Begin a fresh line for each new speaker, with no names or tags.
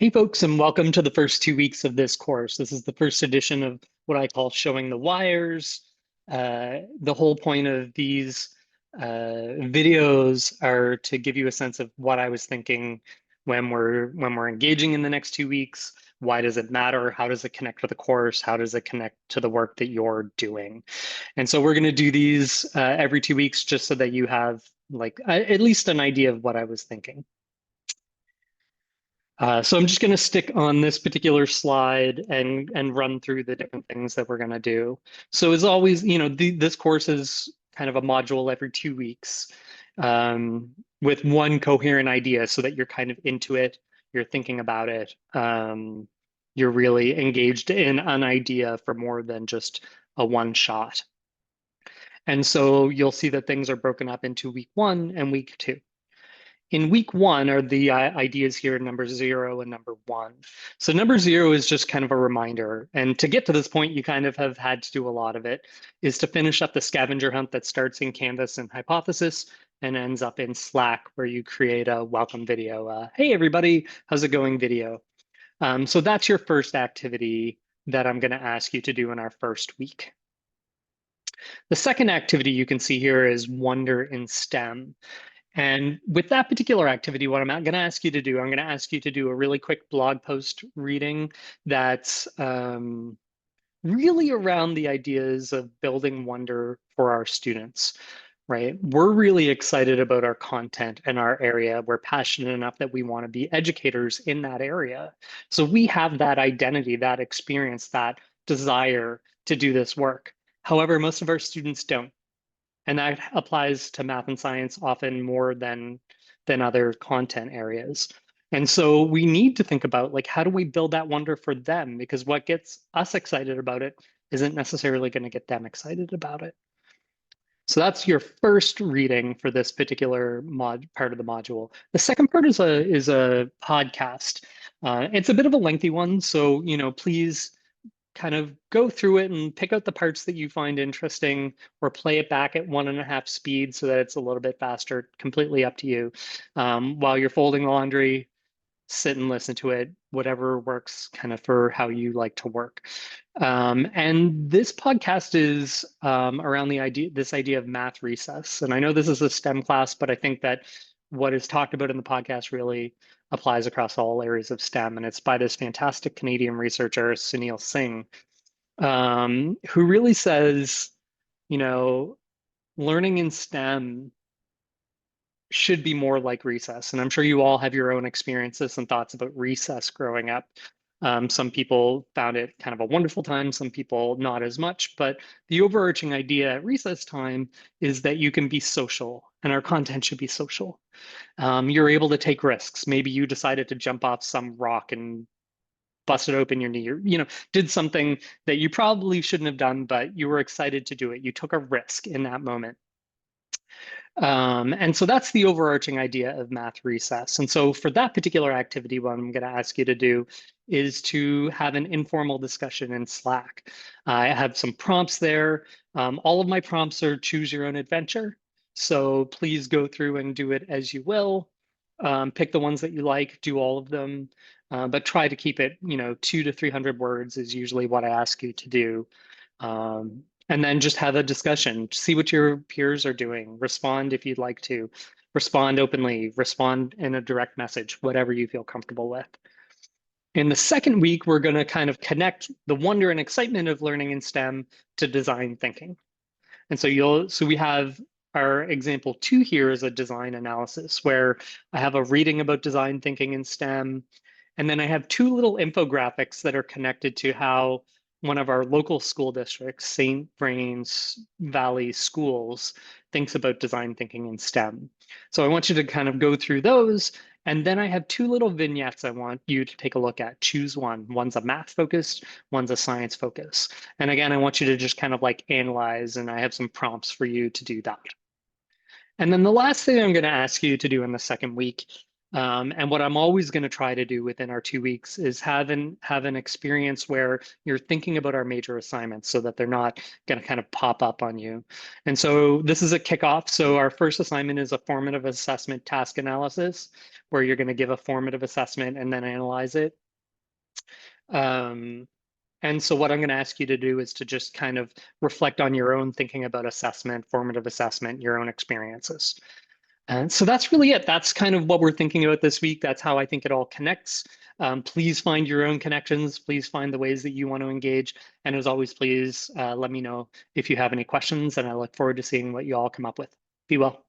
Hey folks, and welcome to the first 2 weeks of this course. This is the first edition of what I call showing the wires. The whole point of these videos are to give you a sense of what I was thinking when we're engaging in the next 2 weeks. Why does it matter? How does it connect with the course? How does it connect to the work that you're doing? And so we're going to do these every 2 weeks just so that you have like at least an idea of what I was thinking. So I'm just going to stick on this particular slide and run through the different things that we're going to do. So as always, this course is kind of a module every 2 weeks with one coherent idea so that you're kind of into it, you're thinking about it, you're really engaged in an idea for more than just a one shot. And so you'll see that things are broken up into week 1 and week 2. In week 1 are the ideas here, number 0 and number 1. So number 0 is just kind of a reminder. And to get to this point, you kind of have had to do a lot of it, is to finish up the scavenger hunt that starts in Canvas and Hypothesis and ends up in Slack, where you create a welcome video. Hey, everybody, how's it going video? So that's your first activity that I'm going to ask you to do in our first week. The second activity you can see here is Wonder in STEM. And with that particular activity, what I'm going to ask you to do, I'm going to ask you to do a really quick blog post reading that's really around the ideas of building wonder for our students, right? We're really excited about our content and our area. We're passionate enough that we want to be educators in that area. So we have that identity, that experience, that desire to do this work. However, most of our students don't. And that applies to math and science often more than other content areas. And so we need to think about like, how do we build that wonder for them? Because what gets us excited about it isn't necessarily going to get them excited about it. So that's your first reading for this particular part of the module. The second part is a podcast. It's a bit of a lengthy one, so please kind of go through it and pick out the parts that you find interesting or play it back at 1.5 speed so that it's a little bit faster, completely up to you. While you're folding laundry, sit and listen to it, whatever works kind of for how you like to work. And this podcast is around this idea of math recess. And I know this is a STEM class, but I think that what is talked about in the podcast really applies across all areas of STEM. And it's by this fantastic Canadian researcher, Sunil Singh, who really says, you know, learning in STEM should be more like recess. And I'm sure you all have your own experiences and thoughts about recess growing up. Some people found it kind of a wonderful time, some people not as much. But the overarching idea at recess time is that you can be social and our content should be social. You're able to take risks. Maybe you decided to jump off some rock and busted open your knee, or did something that you probably shouldn't have done, but you were excited to do it. You took a risk in that moment. And so that's the overarching idea of math recess. And so for that particular activity, what I'm going to ask you to do is to have an informal discussion in Slack. I have some prompts there. All of my prompts are choose your own adventure. So please go through and do it as you will. Pick the ones that you like, do all of them, but try to keep it, 200 to 300 words is usually what I ask you to do. And then just have a discussion, see what your peers are doing, respond if you'd like to, respond openly, respond in a direct message, whatever you feel comfortable with. In the second week, we're going to kind of connect the wonder and excitement of learning in STEM to design thinking. And so we have our example 2 here is a design analysis where I have a reading about design thinking in STEM. And then I have 2 little infographics that are connected to how one of our local school districts, St. Vrains Valley Schools, thinks about design thinking in STEM. So I want you to kind of go through those. And then I have 2 little vignettes I want you to take a look at. Choose one. One's a math focused, one's a science focus. And again, I want you to just kind of like analyze, and I have some prompts for you to do that. And then the last thing I'm going to ask you to do in the second week And what I'm always going to try to do within our 2 weeks is have an experience where you're thinking about our major assignments so that they're not going to kind of pop up on you. And so this is a kickoff. So our first assignment is a formative assessment task analysis, where you're going to give a formative assessment and then analyze it. Um, and so what I'm going to ask you to do is to just kind of reflect on your own thinking about assessment, formative assessment, your own experiences. And so that's really it. That's kind of what we're thinking about this week. That's how I think it all connects. Please find your own connections. Please find the ways that you want to engage. And as always, please let me know if you have any questions, and I look forward to seeing what you all come up with. Be well.